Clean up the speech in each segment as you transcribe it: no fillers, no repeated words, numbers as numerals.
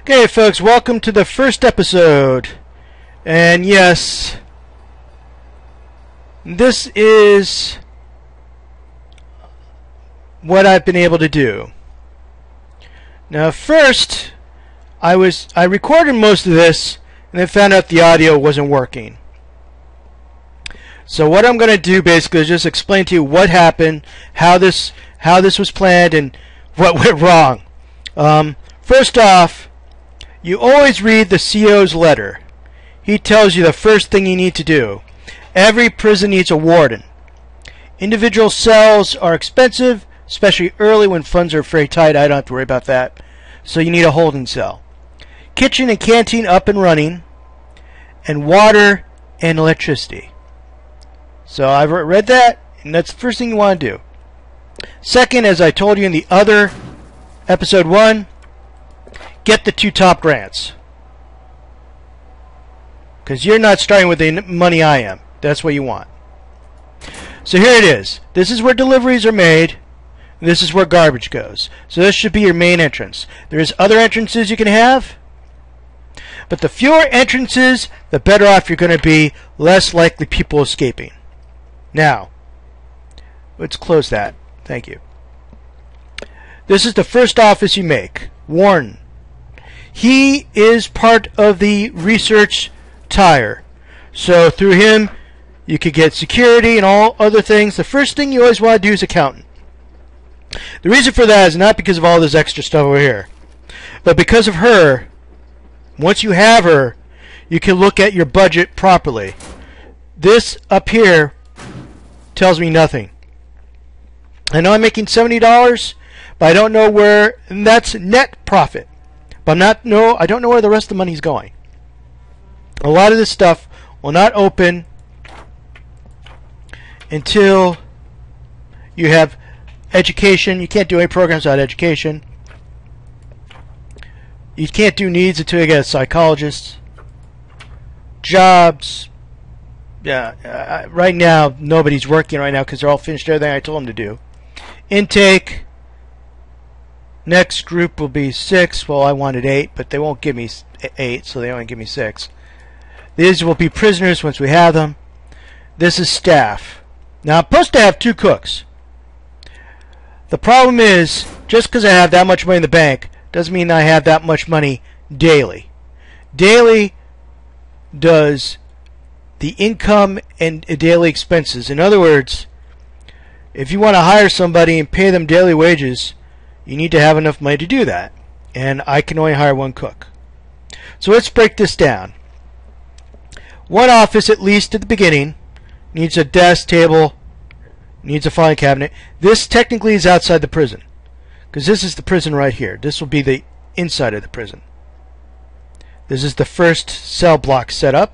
Okay, folks, welcome to the first episode. And yes, this is what I've been able to do. Now, first, I recorded most of this and then found out the audio wasn't working. So what I'm going to do basically is just explain to you what happened, how this was planned, and what went wrong. First off, you always read the CO's letter. He tells you the first thing you need to do. Every prison needs a warden. Individual cells are expensive, especially early when funds are very tight. I don't have to worry about that. So you need a holding cell. Kitchen and canteen up and running, and water and electricity. So I've read that, and that's the first thing you want to do. Second, as I told you in the other episode 1, get the 2 top grants. Because you're not starting with the money I am. That's what you want. So here it is. This is where deliveries are made. This is where garbage goes. So this should be your main entrance. There's other entrances you can have. But the fewer entrances, the better off you're going to be. Less likely people escaping. Now, let's close that. Thank you. This is the first office you make. Warren. He is part of the research tire. So through him, you could get security and all other things. The first thing you always want to do is accountant. The reason for that is not because of all this extra stuff over here, but because of her. Once you have her, you can look at your budget properly. This up here tells me nothing. I know I'm making $70, but I don't know where, and that's net profit. But I don't know where the rest of the money's going. A lot of this stuff will not open until you have education. You can't do any programs without education. You can't do needs until you get a psychologist. Jobs. Yeah, right now, nobody's working right now because they're all finished everything I told them to do. Intake. Next group will be 6. Well, I wanted 8, but they won't give me 8, so they only give me 6. These will be prisoners once we have them. This is staff. Now, I'm supposed to have 2 cooks. The problem is, just because I have that much money in the bank, doesn't mean I have that much money daily. Daily does the income and daily expenses. In other words, if you want to hire somebody and pay them daily wages, you need to have enough money to do that. And I can only hire 1 cook. So let's break this down. One office, at least at the beginning, needs a desk, table, needs a filing cabinet. This technically is outside the prison, because this is the prison right here. This will be the inside of the prison. This is the first cell block set up.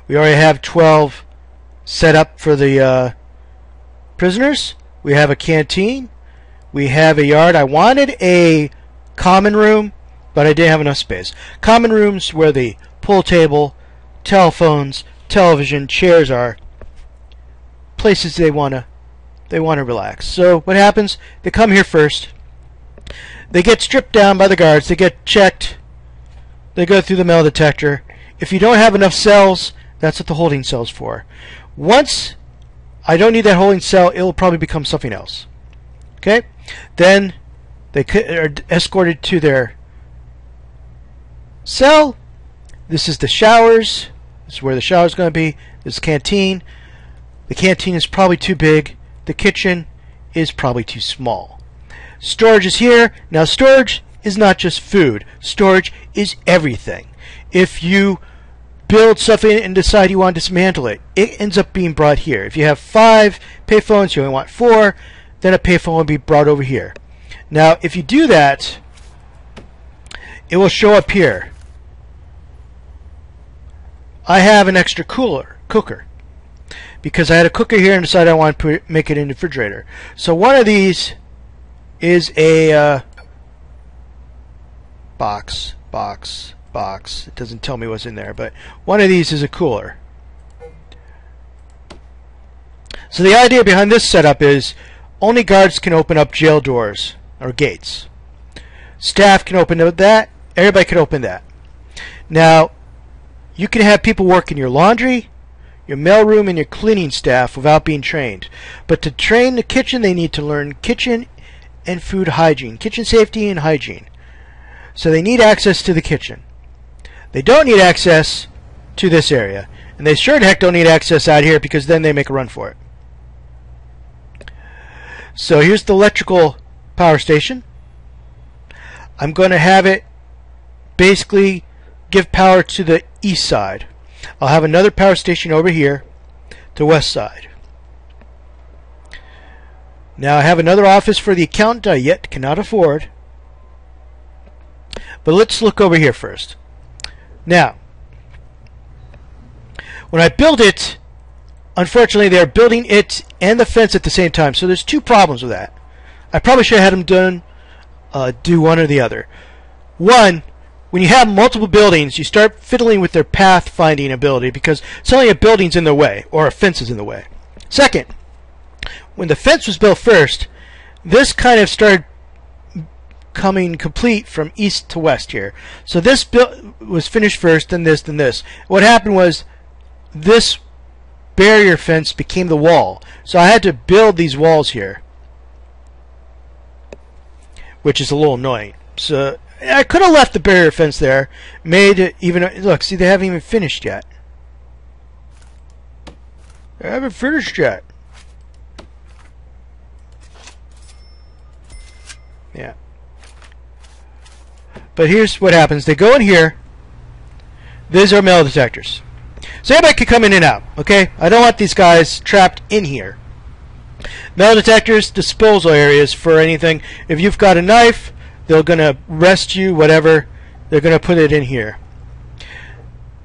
We already have 12 set up for the prisoners. We have a canteen. We have a yard. I wanted a common room, but I didn't have enough space. Common rooms where the pool table, telephones, television, chairs are. Places they wanna relax. So what happens? They come here first. They get stripped down by the guards. They get checked. They go through the metal detector. If you don't have enough cells, that's what the holding cell's for. Once I don't need that holding cell, it'll probably become something else. Okay? Then they are escorted to their cell. This is the showers. This is where the shower's going to be. This is canteen. The canteen is probably too big. The kitchen is probably too small. Storage is here. Now, storage is not just food. Storage is everything. If you build something and decide you want to dismantle it, it ends up being brought here. If you have 5 payphones, you only want 4, then a payphone will be brought over here. Now, if you do that, it will show up here. I have an extra cooker. Because I had a cooker here and decided I want to make it in the refrigerator. So one of these is a box. It doesn't tell me what's in there, but one of these is a cooler. So the idea behind this setup is only guards can open up jail doors or gates. Staff can open that, Everybody could open that. Now, you can have people work in your laundry, your mailroom, and your cleaning staff without being trained. But to train the kitchen, they need to learn kitchen and food hygiene, kitchen safety and hygiene. So they need access to the kitchen. They don't need access to this area. And they sure the heck don't need access out here, because then they make a run for it. So here's the electrical power station. I'm going to have it basically give power to the east side. I'll have another power station over here to west side. Now I have another office for the accountant I yet cannot afford. But let's look over here first. Now, when I build it, unfortunately they're building it and the fence at the same time. So there's two problems with that. I probably should have had them do one or the other. One, when you have multiple buildings, you start fiddling with their path finding ability, because suddenly a building's in their way or a fence is in the way. Second, when the fence was built first, this kind of started coming complete from east to west here. So this was finished first, then this, then this. What happened was this barrier fence became the wall. So I had to build these walls here, which is a little annoying. So I could have left the barrier fence there, made it even. Look, see, they haven't even finished yet. They haven't finished yet. Yeah. But here's what happens. They go in here. These are metal detectors. So anybody can come in and out, okay? I don't want these guys trapped in here. Metal detectors, disposal areas for anything. If you've got a knife, they're going to arrest you, whatever. They're going to put it in here.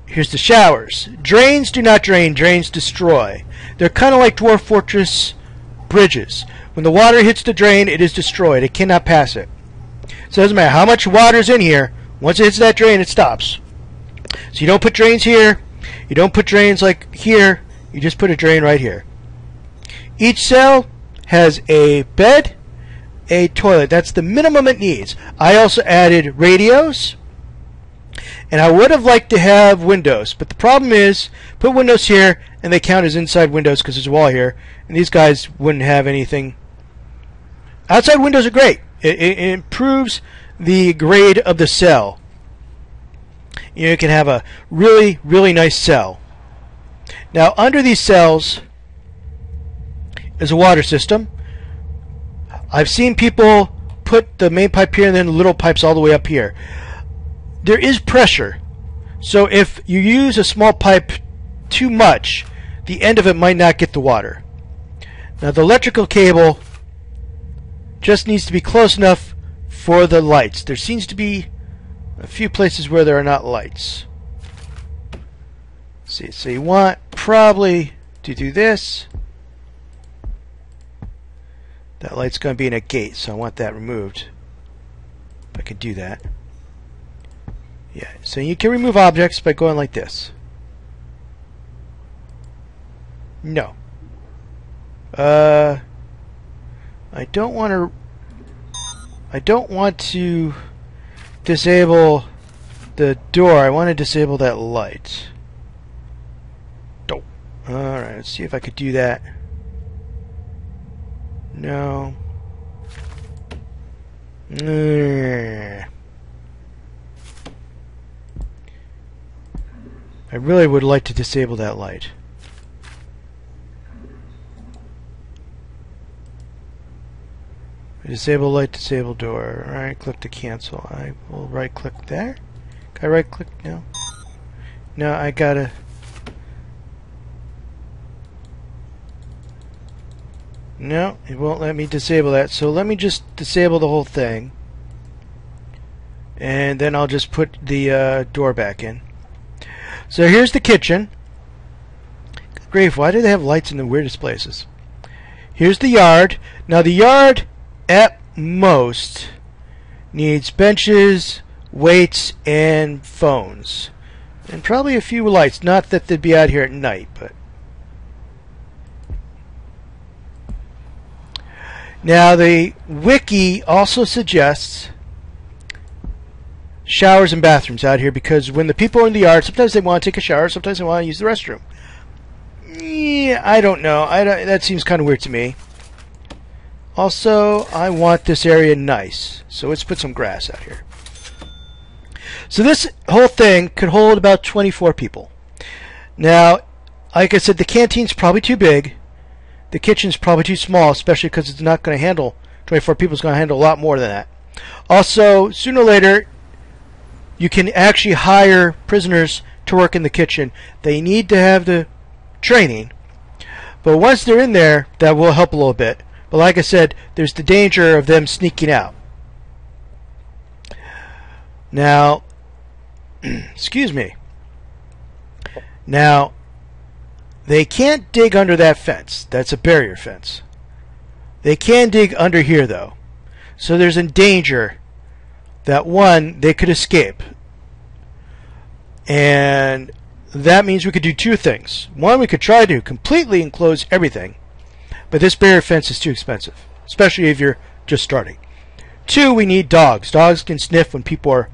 Here's the showers. Drains do not drain. Drains destroy. They're kind of like Dwarf Fortress bridges. When the water hits the drain, it is destroyed. It cannot pass it. So it doesn't matter how much water is in here. Once it hits that drain, it stops. So you don't put drains here. You don't put drains like here. You just put a drain right here. Each cell has a bed, a toilet. That's the minimum it needs. I also added radios. And I would have liked to have windows. But the problem is, put windows here, and they count as inside windows because there's a wall here. And these guys wouldn't have anything. Outside windows are great. It improves the grade of the cell. You can have a really, really nice cell. Now, under these cells is a water system. I've seen people put the main pipe here and then the little pipes all the way up here. There is pressure. So if you use a small pipe too much, the end of it might not get the water. Now, the electrical cable just needs to be close enough for the lights. There seems to be a few places where there are not lights. Let's see, so you want probably to do this. That light's going to be in a gate, so I want that removed. If I could do that. Yeah, so you can remove objects by going like this. No. I don't want to disable the door. I want to disable that light. Dope. Alright, let's see if I could do that. No. I really would like to disable that light. Disable light, disable door. Right click to cancel. I will right click there. Can I right click? No. No, I gotta. No, it won't let me disable that. So let me just disable the whole thing. And then I'll just put the door back in. So here's the kitchen. Good grief, why do they have lights in the weirdest places? Here's the yard. Now the yard, at most, needs benches, weights, and phones. And probably a few lights. Not that they'd be out here at night, but... Now the wiki also suggests showers and bathrooms out here, because when the people are in the yard, sometimes they want to take a shower, sometimes they want to use the restroom. Yeah, I don't know. That seems kind of weird to me. Also, I want this area nice, so let's put some grass out here. So this whole thing could hold about 24 people. Now, like I said, the canteen's probably too big. The kitchen's probably too small, especially because it's not going to handle 24 people. It's going to handle a lot more than that. Also, sooner or later, you can actually hire prisoners to work in the kitchen. They need to have the training. But once they're in there, that will help a little bit. But like I said, there's the danger of them sneaking out. Now, excuse me. Now, they can't dig under that fence. That's a barrier fence. They can dig under here, though. So there's a danger that, one, they could escape. And that means we could do two things. One, we could try to completely enclose everything. But this barrier fence is too expensive, especially if you're just starting. Two, we need dogs. Dogs can sniff when people are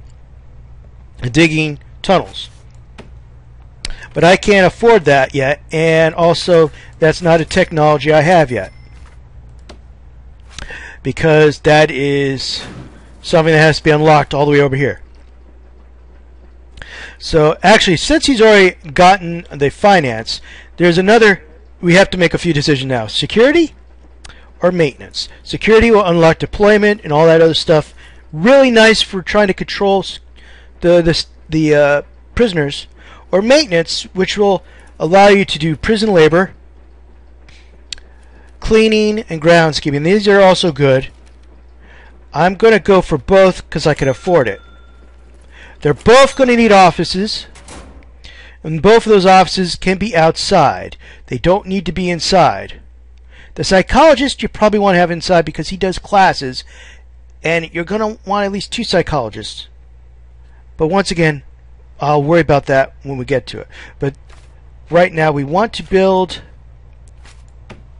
digging tunnels. But I can't afford that yet, and also that's not a technology I have yet. Because that is something that has to be unlocked all the way over here. So actually, since he's already gotten the finance, there's another, we have to make a few decisions now. Security or maintenance? Security will unlock deployment and all that other stuff. Really nice for trying to control the prisoners. Or maintenance, which will allow you to do prison labor, cleaning, and groundskeeping. These are also good. I'm going to go for both because I can afford it. They're both going to need offices, and both of those offices can be outside. They don't need to be inside. The psychologist you probably want to have inside because he does classes, and you're going to want at least 2 psychologists. But once again, I'll worry about that when we get to it. But right now we want to build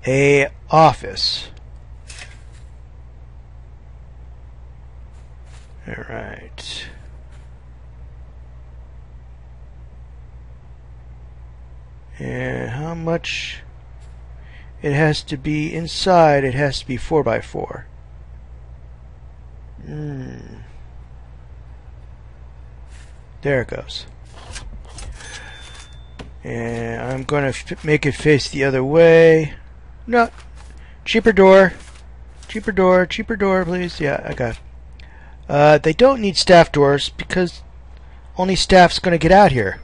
a office. All right. And how much it has to be inside? It has to be 4x4. There it goes. And I'm going to make it face the other way. No. Cheaper door. Cheaper door. Cheaper door, please. Yeah, I got it. They don't need staff doors because only staff's going to get out here.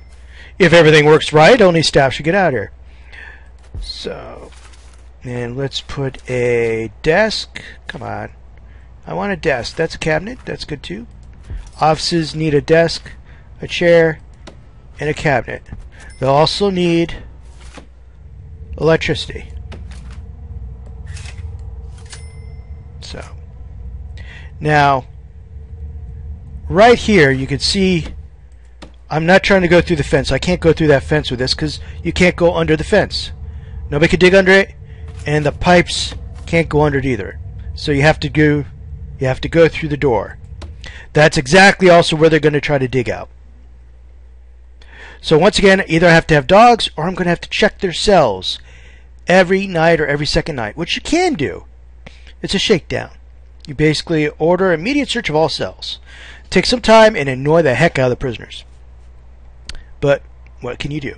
If everything works right, only staff should get out here. So, and let's put a desk. Come on. I want a desk. That's a cabinet. That's good too. Offices need a desk, a chair, and a cabinet. They'll also need electricity. So, now, right here you can see I'm not trying to go through the fence. I can't go through that fence with this because you can't go under the fence. Nobody can dig under it, and the pipes can't go under it either. So you have to go through the door. That's exactly also where they're going to try to dig out. So once again, either I have to have dogs or I'm going to have to check their cells every night or every second night, which you can do. It's a shakedown. You basically order immediate search of all cells. Take some time and annoy the heck out of the prisoners. But what can you do?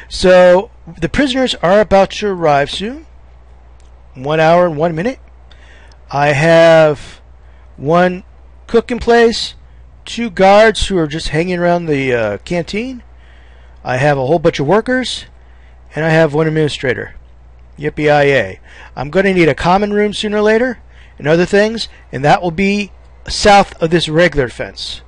So the prisoners are about to arrive soon. 1 hour and 1 minute. I have 1 cook in place, 2 guards who are just hanging around the canteen. I have a whole bunch of workers, and I have 1 administrator. Yippee-yi-yay. I'm going to need a common room sooner or later, and other things, and that will be south of this regular fence.